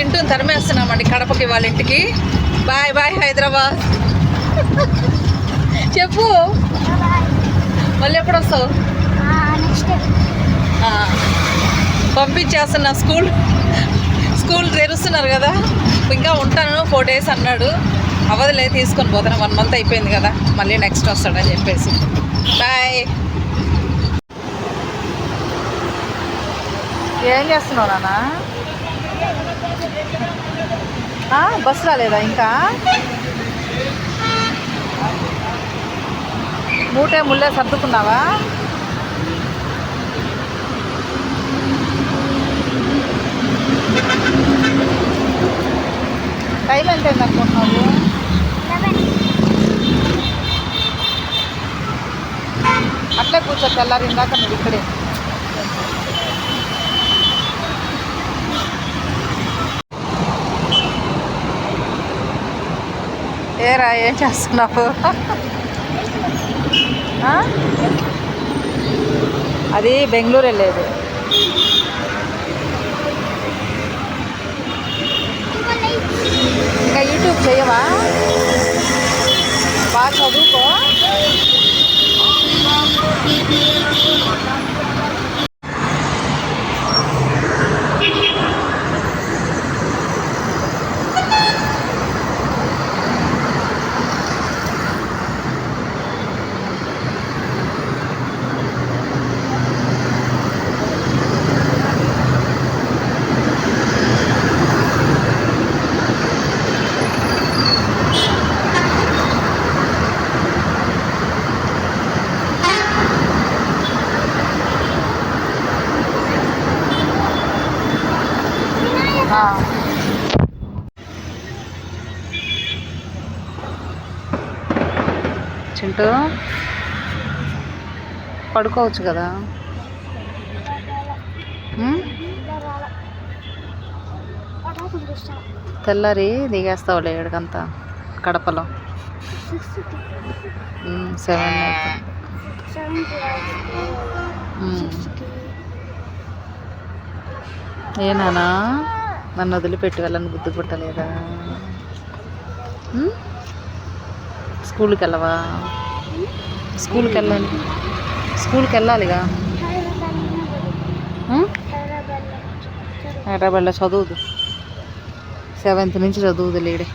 చింటూని తరిమేస్తున్నామండి కడపకి వాళ్ళ ఇంటికి. Bye bye Hyderabad. చెప్పు, మళ్ళీ ఎప్పుడు వస్తావు? పంపించేస్తున్నా. స్కూల్ తెరుస్తున్నారు కదా, ఇంకా ఉంటాను 4 days అన్నాడు. అవదులే, తీసుకొని పోతాను. 1 month అయిపోయింది కదా, మళ్ళీ నెక్స్ట్ వస్తాడని చెప్పేసి. బాయ్. ఏం చేస్తున్నావు నాన్న? బస్సు రాలేదా ఇంకా? ముళ్ళే సర్దుకున్నావా? టైం ఎంత అయింది అనుకుంటున్నావు? అట్లే కూర్చో, తెల్లారిందాక నువ్వు ఇక్కడే. ఏరా, ఏం చేస్తున్నావు? అది బెంగళూరు వెళ్ళేది. ఇంకా యూట్యూబ్ చేయవా? బాగా చదువుకో. చింటూ, పడుకోవచ్చు కదా. తెల్లారి దిగేస్తావులే 7 కడపలో. 7 ఏనానా నన్ను వదిలిపెట్టి వెళ్ళని బుద్ధి పుట్టలేదా? స్కూల్కి వెళ్ళవా? స్కూల్కి వెళ్ళాలిగా. హైదరాబాద్లో చదువుదు, 7th నుంచి చదువుదు లేడే.